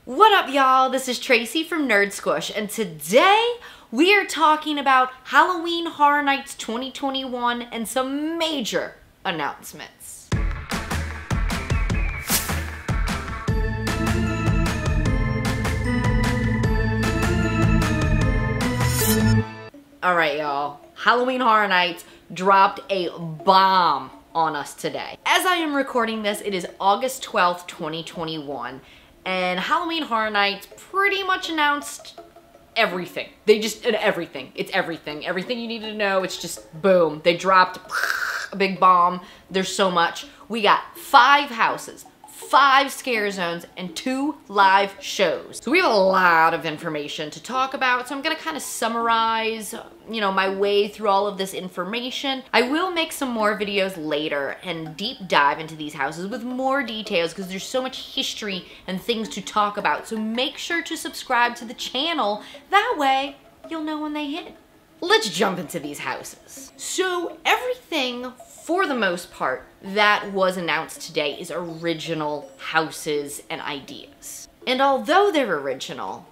What up, y'all? This is Tracy from Nerd Squish, and today we are talking about Halloween Horror Nights 2021 and some major announcements. Alright, y'all. Halloween Horror Nights dropped a bomb on us today. As I am recording this, it is August 12th, 2021. And Halloween Horror Nights pretty much announced everything. They just did everything. It's everything. Everything you needed to know, it's just boom. They dropped a big bomb. There's so much. We got 5 houses, 5 scare zones, and 2 live shows. So we have a lot of information to talk about, so I'm gonna kind of summarize, my way through all of this information. I will make some more videos later and deep dive into these houses with more details because there's so much history and things to talk about. So make sure to subscribe to the channel. That way, you'll know when they hit. Let's jump into these houses. So everything, for the most part, that was announced today is original houses and ideas. And although they're original,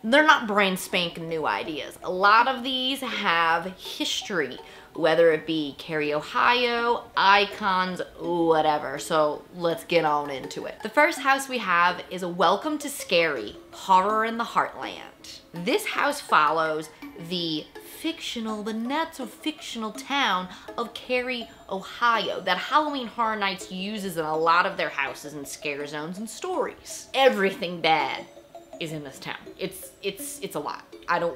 they're not brand spanking new ideas. A lot of these have history, whether it be Cary, Ohio, icons, whatever. So let's get on into it. The first house we have is Welcome to Scary, Horror in the Heartland. This house follows the not so fictional town of Cary, Ohio, that Halloween Horror Nights uses in a lot of their houses and scare zones and stories. Everything bad is in this town. It's a lot.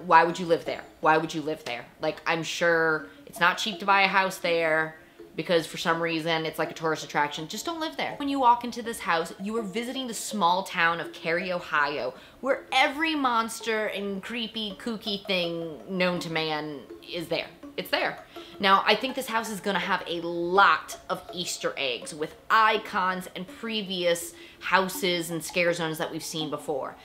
Why would you live there? Why would you live there? Like, I'm sure it's not cheap to buy a house there because for some reason it's like a tourist attraction. Just don't live there. When you walk into this house, you are visiting the small town of Cary, Ohio, where every monster and creepy, kooky thing known to man is there. It's there. Now, I think this house is gonna have a lot of Easter eggs with icons and previous houses and scare zones that we've seen before.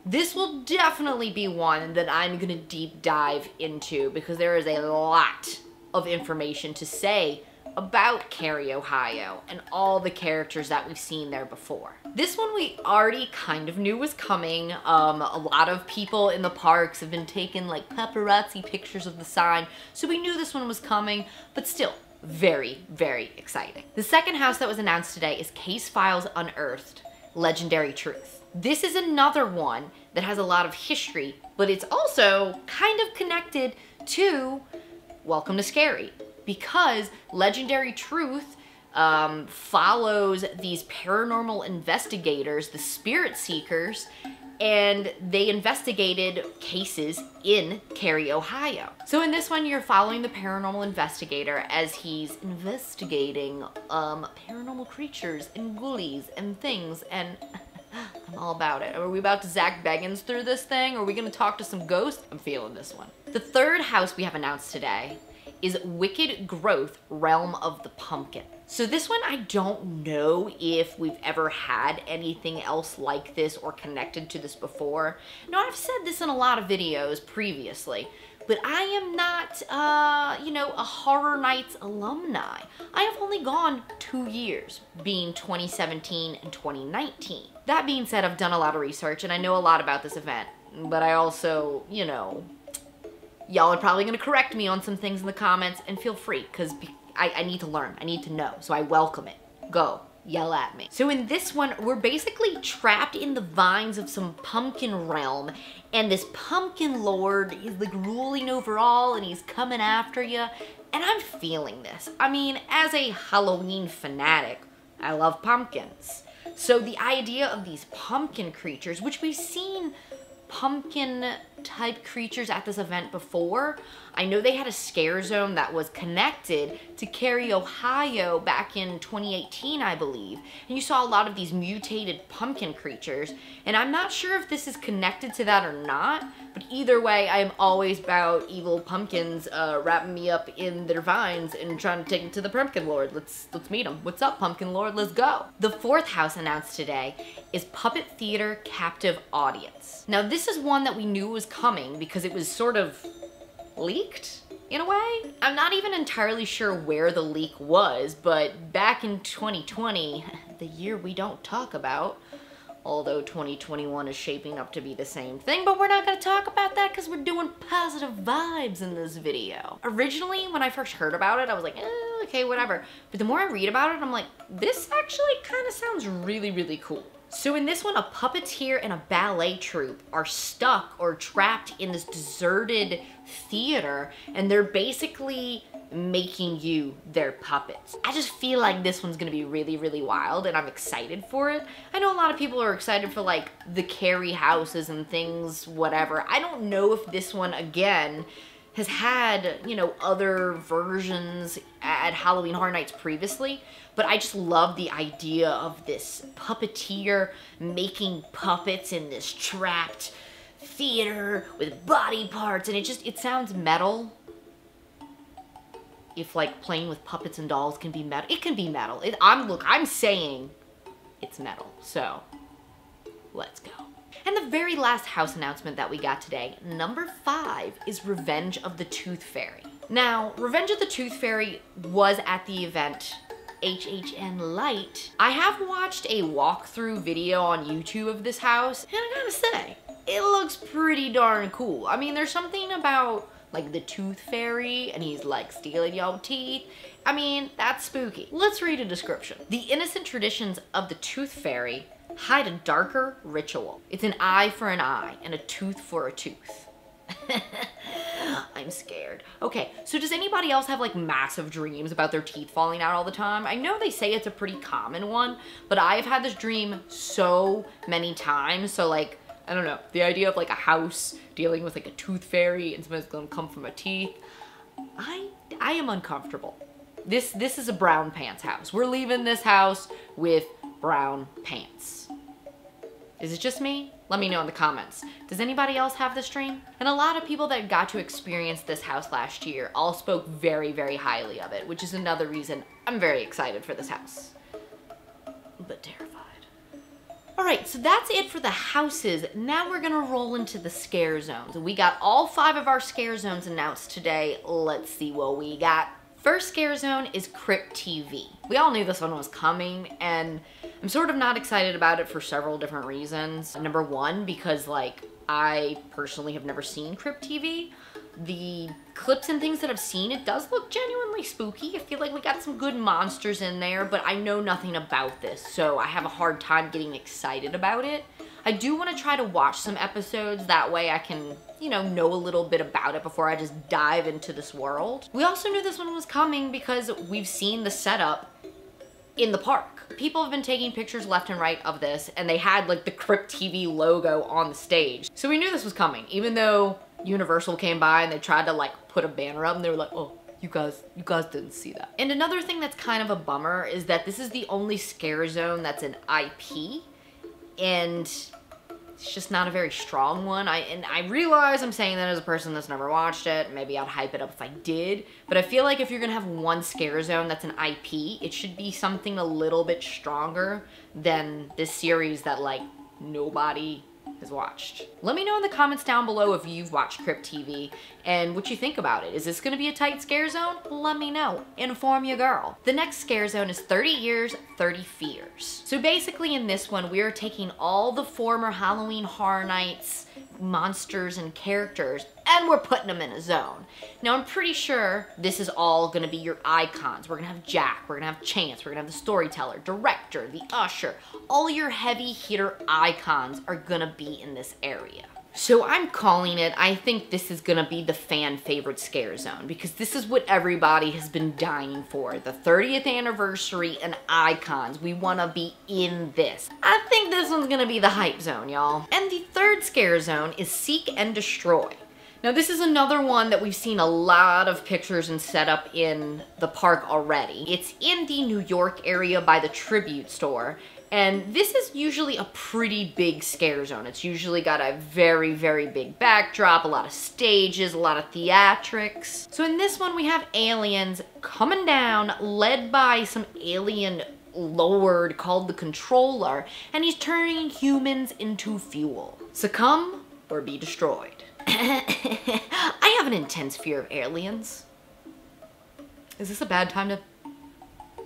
This will definitely be one that I'm gonna deep dive into because there is a lot of information to say about Cary, Ohio, and all the characters that we've seen there before. This one we already kind of knew was coming. A lot of people in the parks have been taking like paparazzi pictures of the sign, so we knew this one was coming, but still very, very exciting. The second house that was announced today is Case Files Unearthed, Legendary Truth. This is another one that has a lot of history, but it's also kind of connected to Welcome to Scary, because Legendary Truth follows these paranormal investigators, the Spirit Seekers, and they investigated cases in Cary, Ohio. So in this one, you're following the paranormal investigator as he's investigating paranormal creatures and ghoulies and things, and I'm all about it. Are we about to Zach Bagans through this thing? Are we gonna talk to some ghosts? I'm feeling this one. The third house we have announced today is Wicked Growth, Realm of the Pumpkin. So this one, I don't know if we've ever had anything else like this or connected to this before. Now, I've said this in a lot of videos previously, but I am not, a Horror Nights alumni. I have only gone 2 years, being 2017 and 2019. That being said, I've done a lot of research and I know a lot about this event, but I also, y'all are probably gonna correct me on some things in the comments, and feel free, because I need to learn, I need to know, so I welcome it. Go, yell at me. So in this one, we're basically trapped in the vines of some pumpkin realm, and this pumpkin lord is like ruling over all, and he's coming after you, and I'm feeling this. I mean, as a Halloween fanatic, I love pumpkins. So the idea of these pumpkin creatures, which we've seen pumpkin type creatures at this event before. I know they had a scare zone that was connected to Cary, Ohio back in 2018, I believe. And you saw a lot of these mutated pumpkin creatures. And I'm not sure if this is connected to that or not, but either way, I am always about evil pumpkins wrapping me up in their vines and trying to take them to the Pumpkin Lord. Let's meet him. What's up, Pumpkin Lord? Let's go. The fourth house announced today is Puppet Theater Captive Audience. Now, this is one that we knew was coming because it was sort of leaked in a way. I'm not even entirely sure where the leak was, but back in 2020, the year we don't talk about, Although 2021 is shaping up to be the same thing, but we're not gonna talk about that because we're doing positive vibes in this video. Originally, when I first heard about it, I was like, okay, whatever. But the more I read about it, I'm like, this actually kind of sounds really, really cool. So in this one, a puppeteer and a ballet troupe are stuck or trapped in this deserted theater, and they're basically making you their puppets. I just feel like this one's gonna be really, really wild, and I'm excited for it. I know a lot of people are excited for like the Carrie houses and things, whatever. I don't know if this one, again, has had, you know, other versions at Halloween Horror Nights previously, but I just love the idea of this puppeteer making puppets in this trapped theater with body parts, and it sounds metal. If like playing with puppets and dolls can be metal, it can be metal. I'm saying it's metal, so let's go. And the very last house announcement that we got today, number 5, is Revenge of the Tooth Fairy. Now, Revenge of the Tooth Fairy was at the event HHN Light. I have watched a walkthrough video on YouTube of this house, and I gotta say, it looks pretty darn cool. I mean, there's something about like the Tooth Fairy, and he's like stealing your teeth. I mean, that's spooky. Let's read a description. The innocent traditions of the Tooth Fairy hide a darker ritual. It's an eye for an eye and a tooth for a tooth. I'm scared. Okay, so does anybody else have like massive dreams about their teeth falling out all the time? I know they say it's a pretty common one, but I've had this dream so many times, so like, I don't know, the idea of like a house dealing with like a tooth fairy and somebody's gonna come for my teeth, I am uncomfortable. This is a brown pants house. We're leaving this house with brown pants. Is it just me? Let me know in the comments. Does anybody else have this dream? And a lot of people that got to experience this house last year all spoke very, very highly of it, which is another reason I'm very excited for this house. But terrified. Alright, so that's it for the houses. Now we're gonna roll into the scare zones. We got all 5 of our scare zones announced today. Let's see what we got. First scare zone is Crypt TV. We all knew this one was coming, and I'm sort of not excited about it for several different reasons. Number 1, because like, I personally have never seen Crypt TV. The clips and things that I've seen, it does look genuinely spooky. I feel like we got some good monsters in there, but I know nothing about this, so I have a hard time getting excited about it. I do want to try to watch some episodes, that way I can, you know a little bit about it before I just dive into this world. We also knew this one was coming because we've seen the setup in the park. People have been taking pictures left and right of this, and they had like the Crypt TV logo on the stage. So we knew this was coming, even though Universal came by and they tried to like put a banner up and they were like, oh, you guys didn't see that. And another thing that's kind of a bummer is that this is the only scare zone that's an IP, and it's just not a very strong one. I realize I'm saying that as a person that's never watched it. Maybe I'd hype it up if I did, but I feel like if you're gonna have one scare zone that's an IP, it should be something a little bit stronger than this series that like nobody has watched. Let me know in the comments down below if you've watched Crypt TV and what you think about it. Is this gonna be a tight scare zone? Let me know. Inform your girl. The next scare zone is 30 Years, 30 Fears. So basically in this one, we are taking all the former Halloween Horror Nights monsters and characters and we're putting them in a zone. Now I'm pretty sure this is all gonna be your icons. We're gonna have Jack, we're gonna have Chance, we're gonna have the storyteller, director, the usher. All your heavy hitter icons are gonna be in this area. So I'm calling it, I think this is gonna be the fan favorite scare zone because this is what everybody has been dying for. The 30th anniversary and icons. We wanna be in this. I think this one's gonna be the hype zone, y'all. And the third scare zone is Seek and Destroy. Now this is another one that we've seen a lot of pictures and setup in the park already. It's in the New York area by the Tribute store. And this is usually a pretty big scare zone. It's usually got a very, very big backdrop, a lot of stages, a lot of theatrics. So in this one, we have aliens coming down, led by some alien lord called the Controller, and he's turning humans into fuel. Succumb or be destroyed. I have an intense fear of aliens. Is this a bad time to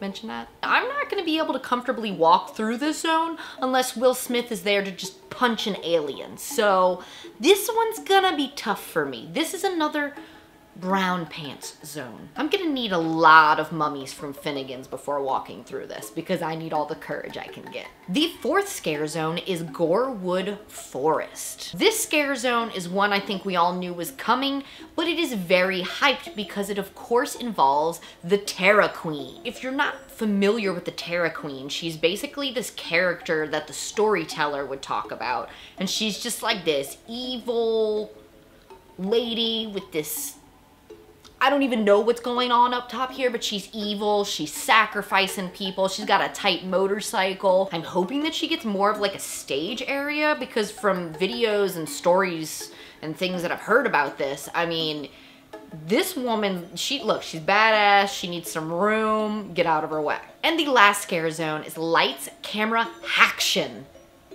mention that? I'm not gonna be able to comfortably walk through this zone unless Will Smith is there to just punch an alien. So this one's gonna be tough for me. This is another brown pants zone. I'm gonna need a lot of mummies from Finnegan's before walking through this because I need all the courage I can get. The fourth scare zone is Gorewood Forest. This scare zone is one I think we all knew was coming, but it is very hyped because it of course involves the Terror Queen. If you're not familiar with the Terror Queen, she's basically this character that the storyteller would talk about, and she's just like this evil lady with this, I don't even know what's going on up top here, but she's evil, she's sacrificing people, she's got a tight motorcycle. I'm hoping that she gets more of like a stage area because from videos and stories and things that I've heard about this, I mean, this woman, she's badass, she needs some room, get out of her way. And the last scare zone is Lights, Camera, Haction.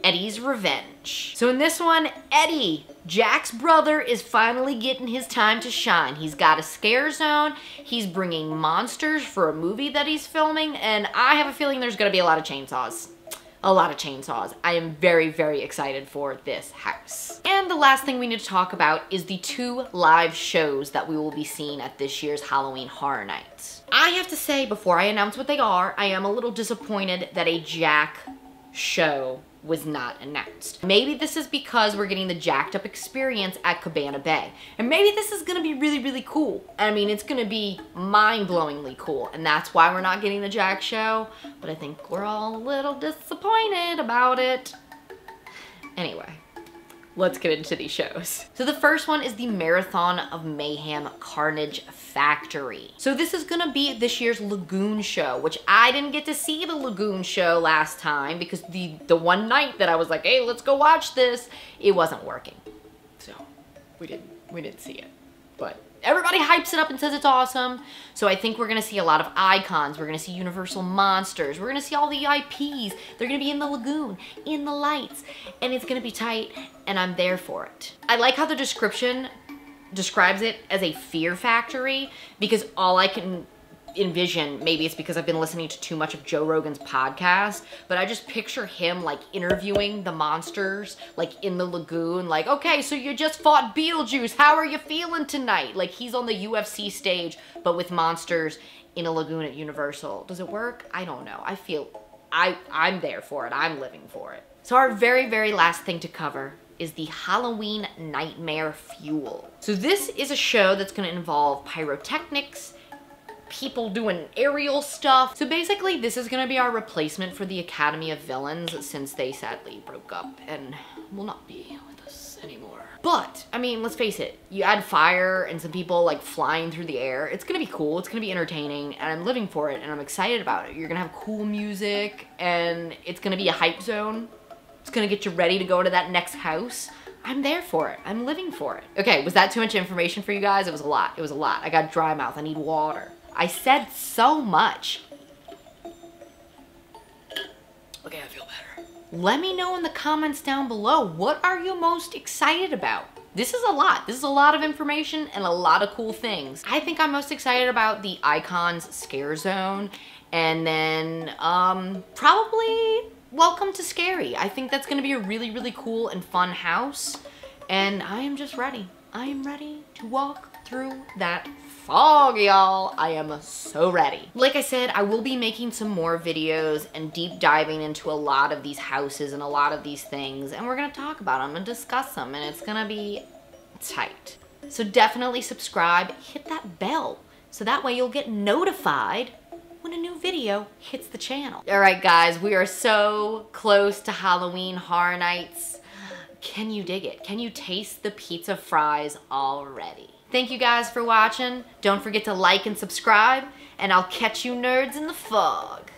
Eddie's Revenge. So in this one, Eddie, Jack's brother, is finally getting his time to shine. He's got a scare zone, he's bringing monsters for a movie that he's filming, and I have a feeling there's gonna be a lot of chainsaws. A lot of chainsaws. I am very, very excited for this house. And the last thing we need to talk about is the 2 live shows that we will be seeing at this year's Halloween Horror Nights. I have to say, before I announce what they are, I am a little disappointed that a Jack show was not announced. Maybe this is because we're getting the jacked up experience at Cabana Bay. And maybe this is gonna be really, really cool. I mean, it's gonna be mind-blowingly cool, and that's why we're not getting the Jack show, but I think we're all a little disappointed about it. Anyway, let's get into these shows. So the first one is the Marathon of Mayhem Carnage Factory. So this is gonna be this year's Lagoon show, which I didn't get to see the Lagoon show last time because the one night that I was like, hey, let's go watch this, it wasn't working. So we didn't see it. But everybody hypes it up and says it's awesome. So I think we're gonna see a lot of icons. We're gonna see Universal Monsters. We're gonna see all the IPs. They're gonna be in the lagoon, in the lights, and it's gonna be tight, and I'm there for it. I like how the description describes it as a fear factory because all I can envision, maybe it's because I've been listening to too much of Joe Rogan's podcast, but I just picture him like interviewing the monsters like in the lagoon, like, okay, so you just fought Beetlejuice, how are you feeling tonight? Like he's on the UFC stage but with monsters in a lagoon at Universal. Does it work? I don't know. I feel I'm there for it. I'm living for it. So our very, very last thing to cover is the Halloween Nightmare Fuel. So this is a show that's gonna involve pyrotechnics, people doing aerial stuff. So basically this is gonna be our replacement for the Academy of Villains since they sadly broke up and will not be with us anymore. But, I mean, let's face it, you add fire and some people like flying through the air, it's gonna be cool, it's gonna be entertaining, and I'm living for it and I'm excited about it. You're gonna have cool music and it's gonna be a hype zone. It's gonna get you ready to go to that next house. I'm there for it. I'm living for it. Okay, was that too much information for you guys? It was a lot. It was a lot. I got dry mouth. I need water. I said so much. Okay, I feel better. Let me know in the comments down below, what are you most excited about? This is a lot. This is a lot of information and a lot of cool things. I think I'm most excited about the Icons Scare Zone, and then probably Welcome to Scary. I think that's gonna be a really, really cool and fun house, and I am just ready. I am ready to walk through that fog, y'all. I am so ready. Like I said, I will be making some more videos and deep diving into a lot of these houses and a lot of these things, and we're gonna talk about them and discuss them, and it's gonna be tight. So definitely subscribe, hit that bell, so that way you'll get notified when a new video hits the channel. All right, guys, we are so close to Halloween Horror Nights. Can you dig it? Can you taste the pizza fries already? Thank you guys for watching. Don't forget to like and subscribe, and I'll catch you nerds in the fog.